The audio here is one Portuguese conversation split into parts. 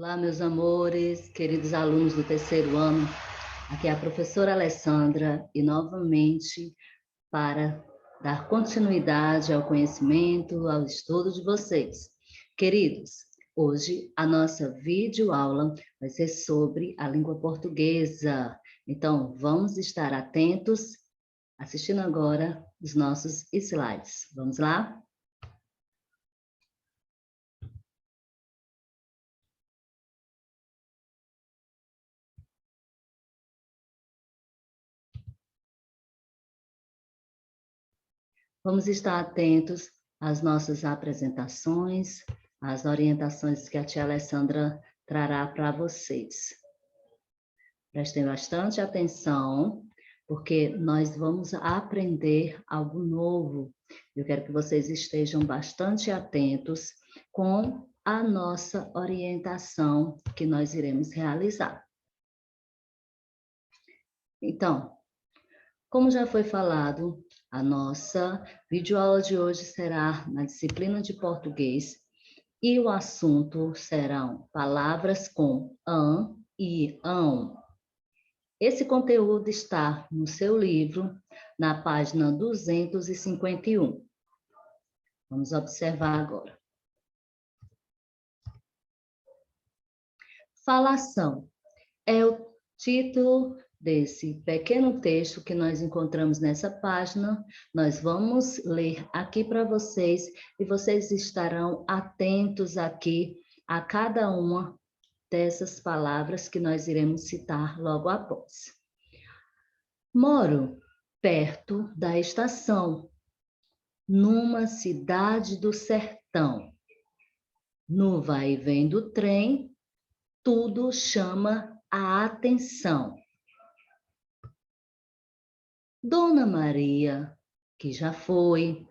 Olá, meus amores, queridos alunos do terceiro ano. Aqui é a professora Alessandra e novamente para dar continuidade ao conhecimento, ao estudo de vocês. Queridos, hoje a nossa videoaula vai ser sobre a língua portuguesa. Então, vamos estar atentos, assistindo agora os nossos slides. Vamos lá? Vamos estar atentos às nossas apresentações, às orientações que a tia Alessandra trará para vocês. Prestem bastante atenção, porque nós vamos aprender algo novo. Eu quero que vocês estejam bastante atentos com a nossa orientação que nós iremos realizar. Então, como já foi falado, a nossa videoaula de hoje será na disciplina de português e o assunto serão palavras com ão e ão. Esse conteúdo está no seu livro, na página 251. Vamos observar agora. Falação é o título desse pequeno texto que nós encontramos nessa página. Nós vamos ler aqui para vocês e vocês estarão atentos aqui a cada uma dessas palavras que nós iremos citar logo após. Moro perto da estação, numa cidade do sertão. No vai e vem do trem, tudo chama a atenção. Dona Maria, que já foi,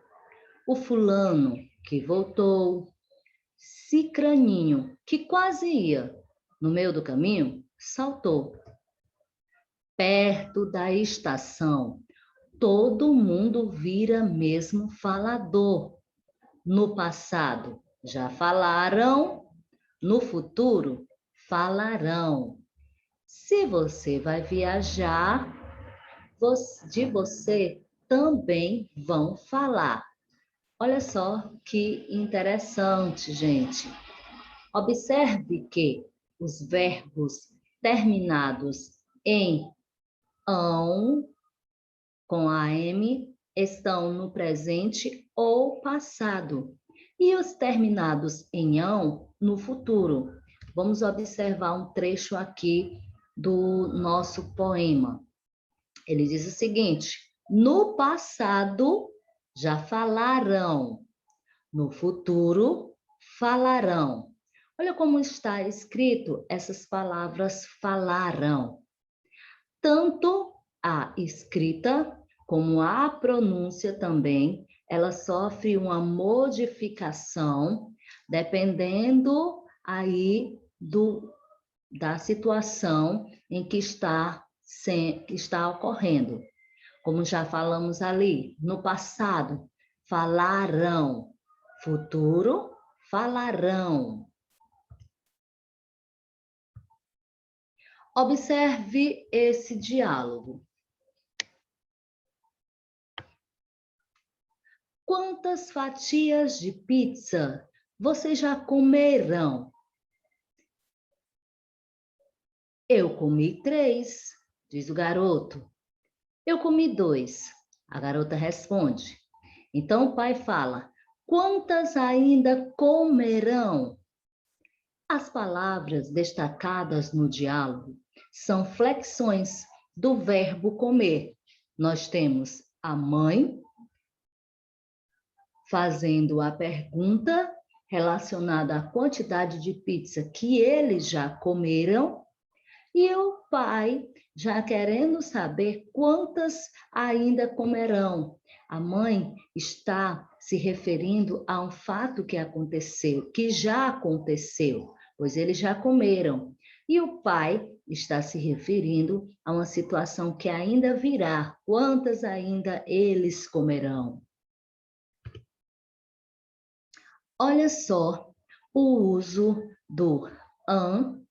o fulano, que voltou, Cicraninho, que quase ia, no meio do caminho, saltou. Perto da estação, todo mundo vira mesmo falador. No passado, já falaram, no futuro, falarão. Se você vai viajar, de você também vão falar. Olha só que interessante, gente. Observe que os verbos terminados em ão, com AM, estão no presente ou passado. E os terminados em ão, no futuro. Vamos observar um trecho aqui do nosso poema. Ele diz o seguinte: no passado já falaram, no futuro falarão. Olha como está escrito essas palavras falarão. Tanto a escrita como a pronúncia também, ela sofre uma modificação dependendo aí da situação em que está ocorrendo. Como já falamos ali, no passado, falarão. Futuro, falarão. Observe esse diálogo. Quantas fatias de pizza vocês já comerão? Eu comi 3, diz o garoto. Eu comi 2, a garota responde. Então o pai fala, quantas ainda comerão? As palavras destacadas no diálogo são flexões do verbo comer. Nós temos a mãe fazendo a pergunta relacionada à quantidade de pizza que eles já comeram e o pai já querendo saber quantas ainda comerão. A mãe está se referindo a um fato que aconteceu, que já aconteceu, pois eles já comeram. E o pai está se referindo a uma situação que ainda virá, quantas ainda eles comerão. Olha só o uso do an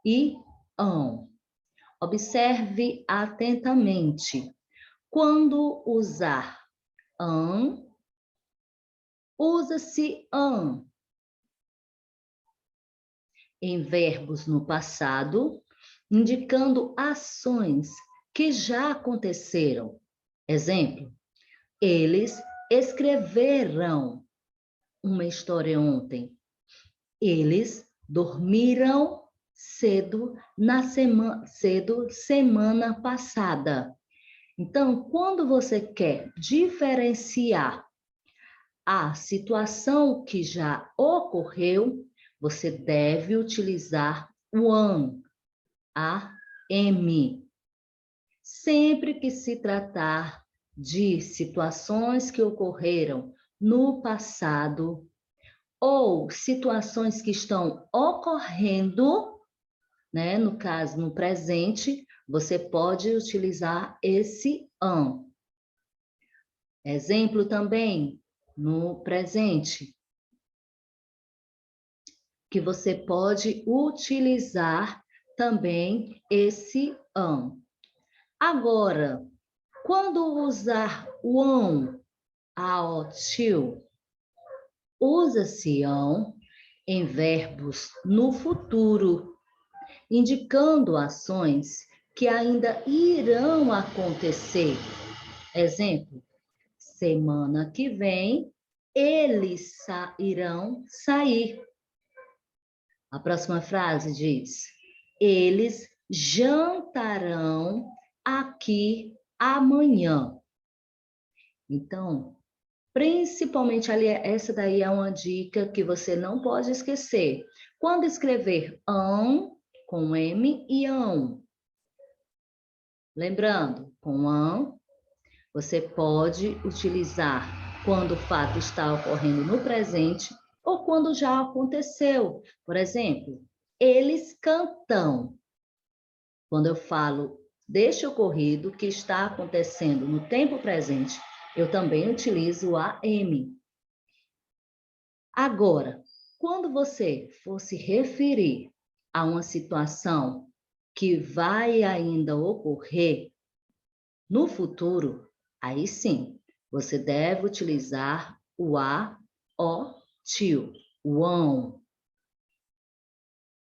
e ão. Observe atentamente. Quando usar an, usa-se an. Em verbos no passado, indicando ações que já aconteceram. Exemplo, eles escreveram uma história ontem. Eles dormiram cedo semana passada. Então, quando você quer diferenciar a situação que já ocorreu, você deve utilizar o am, am. Sempre que se tratar de situações que ocorreram no passado ou situações que estão ocorrendo, né, no caso, no presente, você pode utilizar esse am. Exemplo também, no presente, que você pode utilizar também esse am. Agora, quando usar o am ao tio, usa-se am em verbos no futuro, indicando ações que ainda irão acontecer. Exemplo, semana que vem, eles irão sair. A próxima frase diz, eles jantarão aqui amanhã. Então, principalmente ali, essa daí é uma dica que você não pode esquecer. Quando escrever am, com M e ão. Lembrando, com am, você pode utilizar quando o fato está ocorrendo no presente ou quando já aconteceu. Por exemplo, eles cantam. Quando eu falo deste ocorrido que está acontecendo no tempo presente, eu também utilizo o am. Agora, quando você for se referir a uma situação que vai ainda ocorrer no futuro, aí sim, você deve utilizar o o, tio, o ão.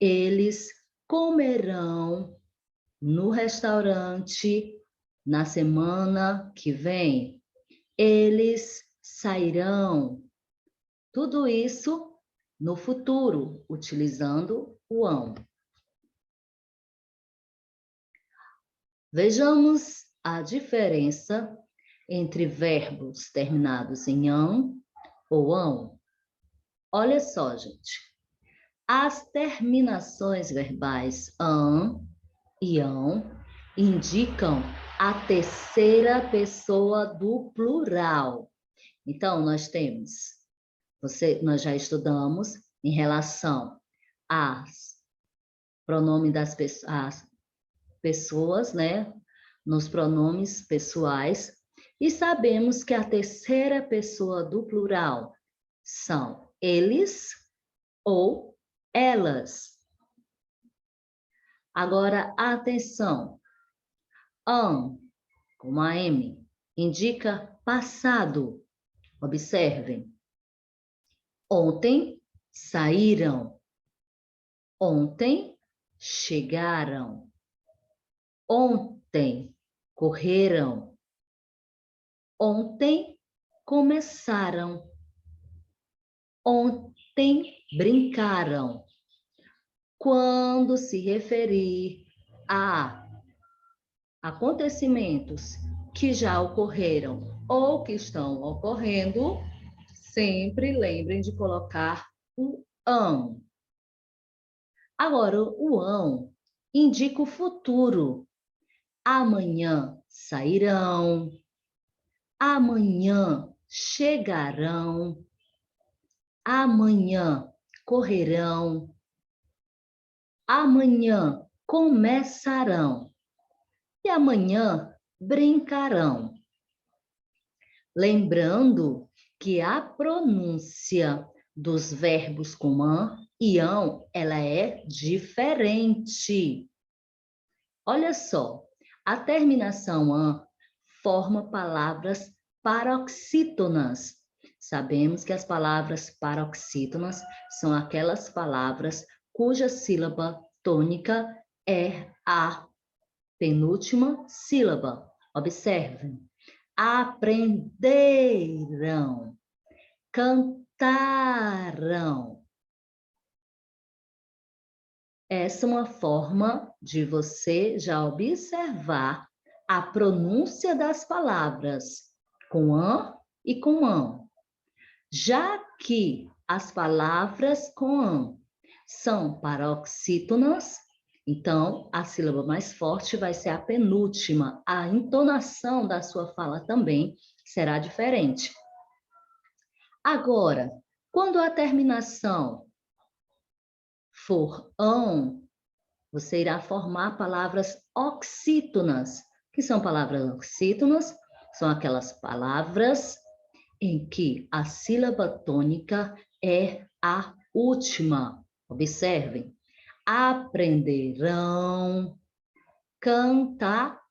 Eles comerão no restaurante na semana que vem. Eles sairão. Tudo isso no futuro, utilizando o ão. Vejamos a diferença entre verbos terminados em ão ou ão. Olha só, gente. As terminações verbais ão e ão indicam a terceira pessoa do plural. Então, nós temos, nós já estudamos em relação às pronomes das pessoas, né? Nos pronomes pessoais, e sabemos que a terceira pessoa do plural são eles ou elas. Agora, atenção. Am, com a M, indica passado. Observem. Ontem saíram. Ontem chegaram. Ontem correram. Ontem começaram. Ontem brincaram. Quando se referir a acontecimentos que já ocorreram ou que estão ocorrendo, sempre lembrem de colocar o ão. Agora, o ão indica o futuro. Amanhã sairão. Amanhã chegarão. Amanhã correrão. Amanhã começarão. E amanhã brincarão. Lembrando que a pronúncia dos verbos com an e ão, ela é diferente. Olha só, a terminação an forma palavras paroxítonas. Sabemos que as palavras paroxítonas são aquelas palavras cuja sílaba tônica é a penúltima sílaba. Observem. Aprenderam, cantaram. Essa é uma forma de você já observar a pronúncia das palavras com an e com ão. Já que as palavras com an são paroxítonas, então a sílaba mais forte vai ser a penúltima. A entonação da sua fala também será diferente. Agora, quando a terminação for ão, você irá formar palavras oxítonas. O que são palavras oxítonas? São aquelas palavras em que a sílaba tônica é a última. Observem. Aprenderão, cantarão.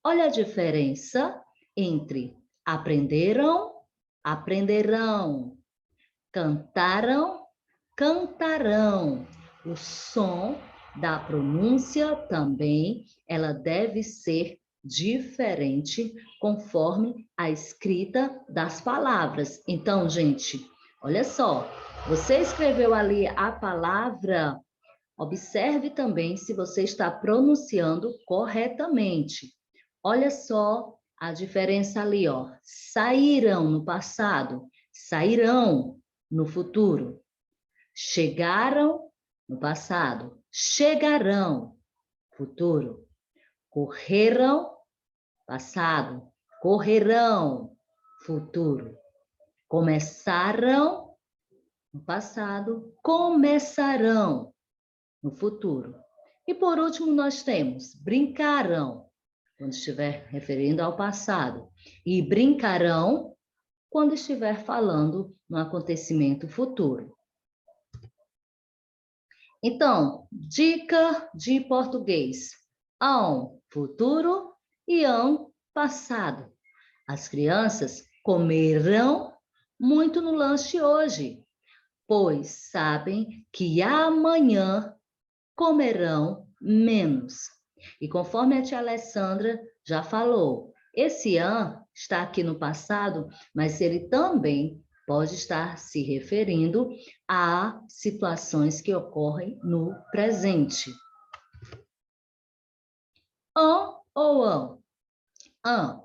Olha a diferença entre aprenderam, aprenderão, cantaram, cantarão. O som da pronúncia também, ela deve ser diferente conforme a escrita das palavras. Então, gente, olha só, você escreveu ali a palavra, observe também se você está pronunciando corretamente. Olha só a diferença ali, ó. Saíram no passado, sairão no futuro. Chegaram no passado, chegarão futuro. Correram, passado, correrão futuro. Começaram no passado, começarão no futuro. E por último, nós temos brincarão, quando estiver referindo ao passado, e brincarão quando estiver falando no acontecimento futuro. Então, dica de português: ão, futuro, e ão, passado. As crianças comerão muito no lanche hoje, pois sabem que amanhã comerão menos. E conforme a tia Alessandra já falou, esse an está aqui no passado, mas ele também pode estar se referindo a situações que ocorrem no presente. An ou ão? An,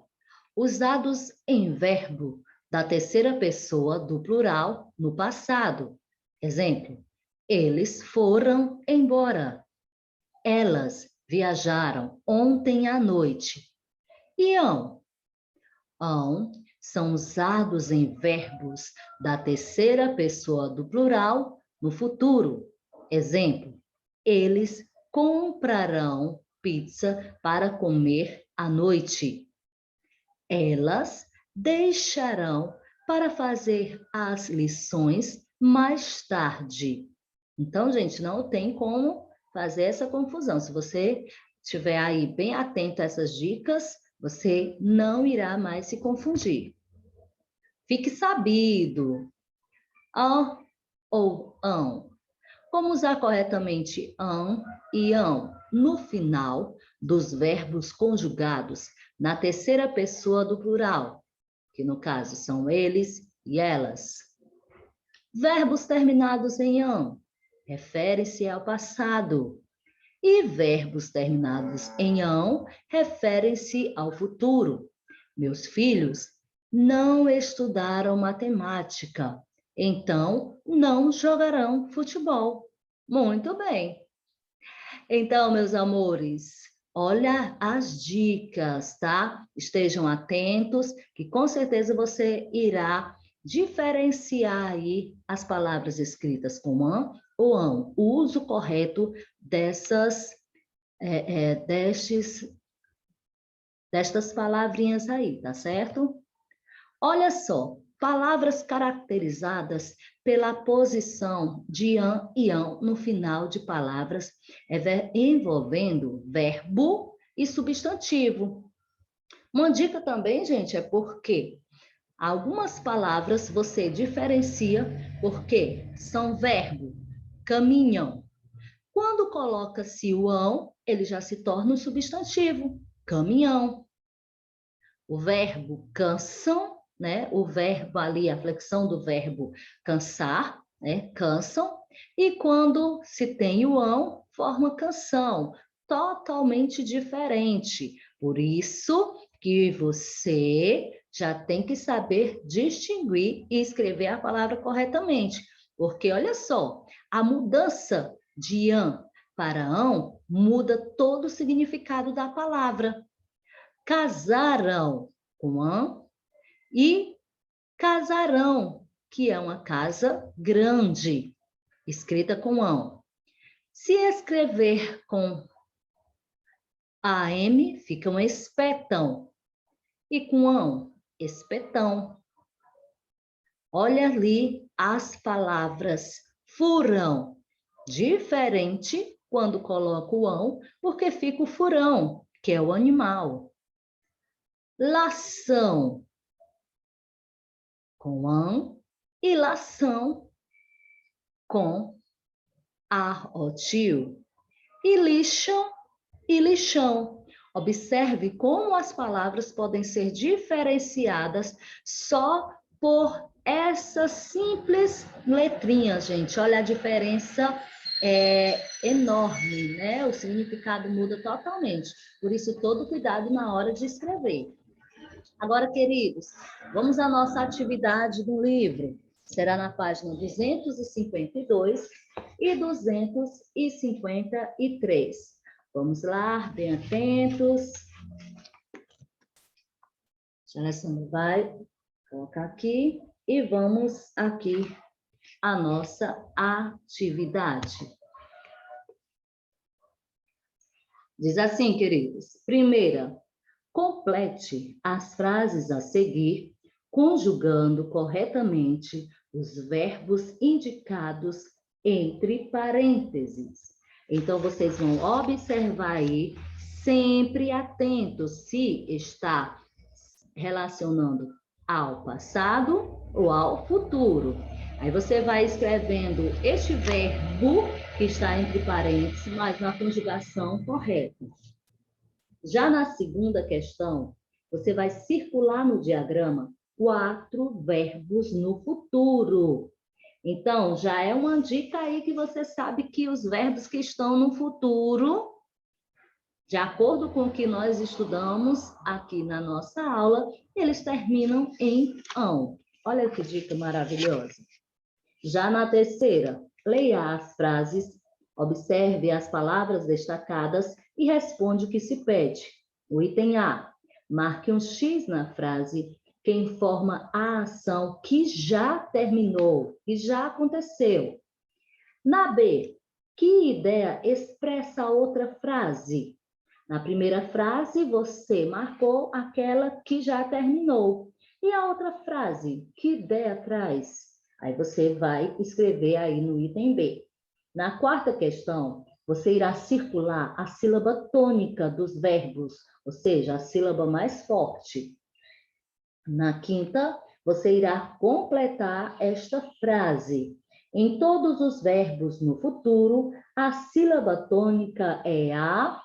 usados em verbo da terceira pessoa do plural no passado. Exemplo, eles foram embora. Elas viajaram ontem à noite. E ão? Ão são usados em verbos da terceira pessoa do plural no futuro. Exemplo, eles comprarão pizza para comer à noite. Elas deixarão para fazer as lições mais tarde. Então, gente, não tem como fazer essa confusão. Se você estiver aí bem atento a essas dicas, você não irá mais se confundir. Fique sabido. An ou ão. Como usar corretamente an e ão no final dos verbos conjugados na terceira pessoa do plural, que no caso são eles e elas. Verbos terminados em ão refere-se ao passado. E verbos terminados em ão referem-se ao futuro. Meus filhos não estudaram matemática, então não jogarão futebol. Muito bem. Então, meus amores, olha as dicas, tá? Estejam atentos, que com certeza você irá diferenciar aí as palavras escritas com an ou ão, o uso correto destas palavrinhas aí, tá certo? Olha só, palavras caracterizadas pela posição de an e ão no final de palavras envolvendo verbo e substantivo. Uma dica também, gente, é porque algumas palavras você diferencia porque são verbo, caminham. Quando coloca-se o ão, ele já se torna um substantivo, caminhão. O verbo cansam, né? O verbo ali, a flexão do verbo cansar, né? Cansam. E quando se tem o ão, forma canção, totalmente diferente. Por isso que você já tem que saber distinguir e escrever a palavra corretamente. Porque, olha só, a mudança de an para ão muda todo o significado da palavra. Casarão com an e casarão, que é uma casa grande, escrita com ão. Se escrever com AM, fica um espetão. E com ão, espetão. Olha ali as palavras furão. Diferente quando coloco o ão, porque fica o furão, que é o animal. Lação com an e lação com arrotil. E lixo e lixão. Observe como as palavras podem ser diferenciadas só por essas simples letrinhas, gente. Olha, a diferença é enorme, né? O significado muda totalmente. Por isso, todo cuidado na hora de escrever. Agora, queridos, vamos à nossa atividade do livro. Será na página 252 e 253. Vamos lá, bem atentos. A Alessandra vai colocar aqui e vamos aqui à nossa atividade. Diz assim, queridos. Primeira, complete as frases a seguir, conjugando corretamente os verbos indicados entre parênteses. Então, vocês vão observar aí, sempre atentos se está relacionando ao passado ou ao futuro. Aí você vai escrevendo este verbo que está entre parênteses, mas na conjugação correta. Já na segunda questão, você vai circular no diagrama 4 verbos no futuro. Então, já é uma dica aí que você sabe que os verbos que estão no futuro, de acordo com o que nós estudamos aqui na nossa aula, eles terminam em ão. Olha que dica maravilhosa. Já na terceira, leia as frases, observe as palavras destacadas e responde o que se pede. O item A, marque um X na frase que informa a ação que já terminou, que já aconteceu. Na B, que ideia expressa a outra frase? Na primeira frase, você marcou aquela que já terminou. E a outra frase, que ideia traz? Aí você vai escrever aí no item B. Na quarta questão, você irá circular a sílaba tônica dos verbos, ou seja, a sílaba mais forte. Na quinta, você irá completar esta frase. Em todos os verbos no futuro, a sílaba tônica é a...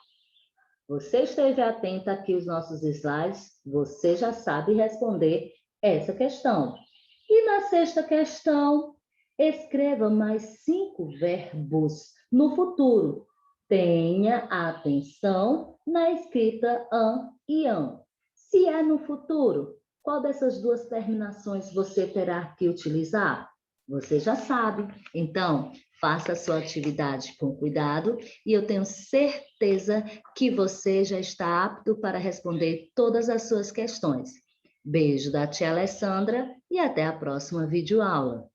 Você esteve atenta aqui aos nossos slides, você já sabe responder essa questão. E na sexta questão, escreva mais 5 verbos no futuro. Tenha atenção na escrita an e ão. Se é no futuro, qual dessas duas terminações você terá que utilizar? Você já sabe. Então, faça a sua atividade com cuidado e eu tenho certeza que você já está apto para responder todas as suas questões. Beijo da tia Alessandra e até a próxima videoaula.